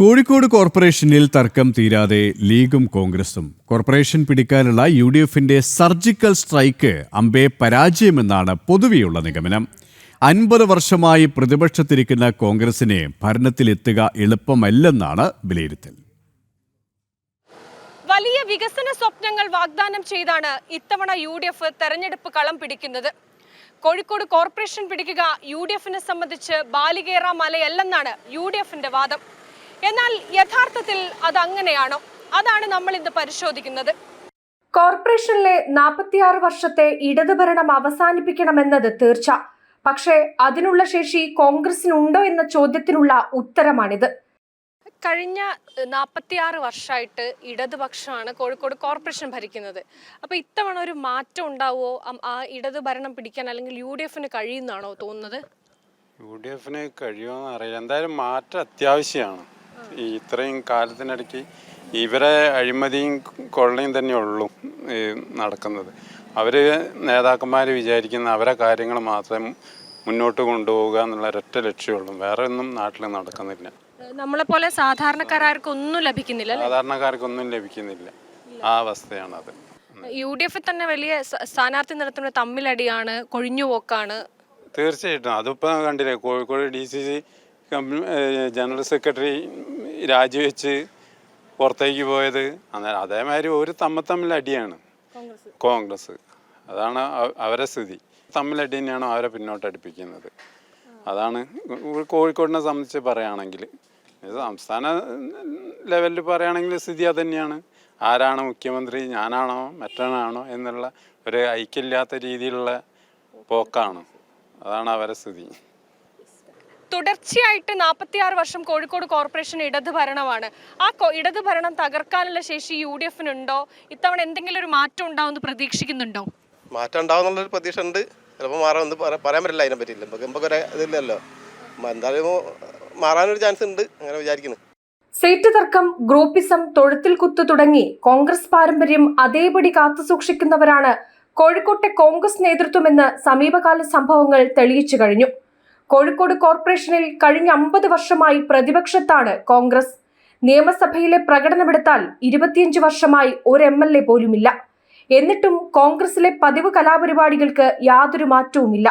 കോഴിക്കോട് കോർപ്പറേഷനിൽ തർക്കം തീരാതെ ലീഗും കോൺഗ്രസും. കോർപ്പറേഷൻ പിടിക്കാനുള്ള യുഡിഎഫിന്റെ സർജിക്കൽ സ്ട്രൈക്ക് അമ്പേ പരാജയമെന്നാണ് പൊതുവെയുള്ള നിഗമനം. 50 വർഷമായി പ്രതിപക്ഷത്തിരിക്കുന്ന കോൺഗ്രസിനെ ഭരണത്തിലെത്തുക എളുപ്പമല്ലെന്നാണ് വിലയിരുത്തൽ. വലിയ വികസന സ്വപ്നങ്ങൾ വാഗ്ദാനം ചെയ്താണ് ഇത്തവണ യുഡിഎഫ് തെരഞ്ഞെടുപ്പ് കളം പിടിക്കുന്നത്. കോഴിക്കോട് കോർപ്പറേഷൻ പിടിക്കുക യുഡിഎഫിനെ സംബന്ധിച്ച് ബാലികേറ മലയല്ലെന്നാണ് യുഡിഎഫിന്റെ വാദം. എന്നാൽ യഥാർത്ഥത്തിൽ അത് അങ്ങനെയാണോ? അതാണ് നമ്മൾ ഇന്ന് പരിശോധിക്കുന്നത്. കോർപ്പറേഷനിലെ 46 വർഷത്തെ ഇടതുഭരണം അവസാനിപ്പിക്കണമെന്നത് തീർച്ച. പക്ഷേ അതിനുള്ള ശേഷി കോൺഗ്രസിനുണ്ടോ എന്ന ചോദ്യത്തിനുള്ള ഉത്തരമാണിത്. കഴിഞ്ഞ 46 വർഷമായിട്ട് ഇടതുപക്ഷമാണ് കോഴിക്കോട് കോർപ്പറേഷൻ ഭരിക്കുന്നത്. അപ്പോൾ ഇത്തവണ ഒരു മാറ്റം ഉണ്ടാവുമോ? ആ ഇടതു ഭരണം പിടിക്കാൻ അല്ലെങ്കിൽ യുഡിഎഫിന് കഴിയുന്നാണോ തോന്നുന്നത്? യുഡിഎഫിന് കഴിയുമെന്ന് അറിയില്ല. എന്തായാലും മാറ്റം അത്യാവശ്യമാണ്. ഈ ഇത്രയും കാലത്തിനിടയ്ക്ക് ഇവരെ അഴിമതിയും കൊള്ളയും തന്നെയുള്ളൂ നടക്കുന്നത്. അവർ നേതാക്കന്മാർ വിചാരിക്കുന്ന അവരെ കാര്യങ്ങൾ മാത്രം മുന്നോട്ട് കൊണ്ടുപോവുക എന്നുള്ള ഒരൊറ്റ ലക്ഷ്യമുള്ളൂ. വേറെ ഒന്നും നാട്ടിൽ നടക്കുന്നില്ല. നമ്മളെപ്പോലെ സാധാരണക്കാർക്കൊന്നും ലഭിക്കുന്നില്ല. സാധാരണക്കാർക്കൊന്നും ലഭിക്കുന്നില്ല. ആ അവസ്ഥയാണത്. യുഡിഎഫിൽ തന്നെ വലിയ സ്ഥാനാർത്ഥി നിർത്തുന്ന തമ്മിലടിയാണ്, കൊഴിഞ്ഞുപോക്കാണ്. തീർച്ചയായിട്ടും അതിപ്പോൾ കണ്ടില്ലേ, കോഴിക്കോട് DCC ജനറൽ സെക്രട്ടറി രാജിവെച്ച് പുറത്തേക്ക് പോയത്. അതേമാതിരി ഒരു തമ്മിൽ അടിയാണ് കോൺഗ്രസ്. അതാണ് അവരെ സ്ഥിതി. തമ്മിലടി തന്നെയാണ് അവരെ പിന്നോട്ടടിപ്പിക്കുന്നത്. അതാണ് കോഴിക്കോടിനെ സംബന്ധിച്ച് പറയുകയാണെങ്കിൽ. സംസ്ഥാന ലെവലിൽ പറയുകയാണെങ്കിൽ സ്ഥിതി അത് തന്നെയാണ്. ആരാണ് മുഖ്യമന്ത്രി, ഞാനാണോ മറ്റവനാണോ എന്നുള്ള ഒരു ഐക്യമില്ലാത്ത രീതിയിലുള്ള പോക്കാണ്. അതാണ് അവരെ സ്ഥിതി. തുടർച്ചയായിട്ട് 46 വർഷം കോഴിക്കോട് കോർപ്പറേഷൻ ഇടതു ഭരണമാണ്. ആ ഇടതു ഭരണം തകർക്കാനുള്ള ശേഷി യുഡിഎഫിനുണ്ടോ? ഇത്തവണ എന്തെങ്കിലും ഒരു മാറ്റം ഉണ്ടാവുമെന്ന് പ്രതീക്ഷിക്കുന്നുണ്ടോ? മാറ്റം ഉണ്ടാവുന്നുള്ളൊരു പ്രതീക്ഷ ഉണ്ട്. ചിലപ്പോൾ മാറാമെന്ന് പറയാൻ പറ്റില്ല. അതിനെ പറ്റിയില്ല. നമുക്കൊരു ഇതില്ലല്ലോ. എന്തായാലും മാറാനൊരു ചാൻസ് ഉണ്ട്, അങ്ങനെ വിചാരിക്കുന്നു. സീറ്റ് തർക്കം, ഗ്രൂപ്പിസം, തൊഴുത്തിൽ കുത്തു തുടങ്ങി കോൺഗ്രസ് പാരമ്പര്യം അതേപടി കാത്തുസൂക്ഷിക്കുന്നവരാണ് കോഴിക്കോട്ടെ കോൺഗ്രസ് നേതൃത്വമെന്ന് സമീപകാല സംഭവങ്ങൾ തെളിയിച്ചു കഴിഞ്ഞു. കോഴിക്കോട് കോർപ്പറേഷനിൽ കഴിഞ്ഞ 50 വർഷമായി പ്രതിപക്ഷത്താണ് കോൺഗ്രസ്. നിയമസഭയിലെ പ്രകടനമെടുത്താൽ 25 വർഷമായി ഒരു MLA പോലുമില്ല. എന്നിട്ടും കോൺഗ്രസിലെ പതിവ് കലാപരിപാടികൾക്ക് യാതൊരു മാറ്റവുമില്ല.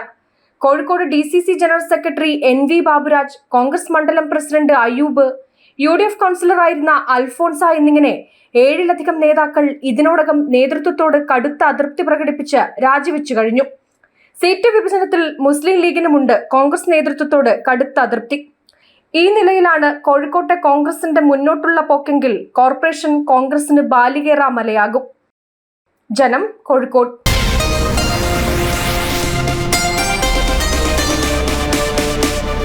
Kozhikode DCC general secretary NV Baburaj, Congress മണ്ഡലം പ്രസിഡന്റ് അയ്യൂബ്, UDF കൗൺസിലറായിരുന്ന അൽഫോൺസ എന്നിങ്ങനെ 7-ലധികം നേതാക്കൾ ഇതിനോടകം നേതൃത്വത്തോട് കടുത്ത അതൃപ്തി പ്രകടിപ്പിച്ച് രാജിവെച്ചു കഴിഞ്ഞു. സീറ്റ് വിഭജനത്തിൽ മുസ്ലിം ലീഗിനുമുണ്ട് കോൺഗ്രസ് നേതൃത്വത്തോട് കടുത്ത അതൃപ്തി. ഈ നിലയിലാണ് കോഴിക്കോട്ടെ കോൺഗ്രസിന്റെ മുന്നോട്ടുള്ള പോക്കെങ്കിൽ കോർപ്പറേഷൻ കോൺഗ്രസിന് ബാലികേറ മലയാകും. ജനം, കോഴിക്കോട്.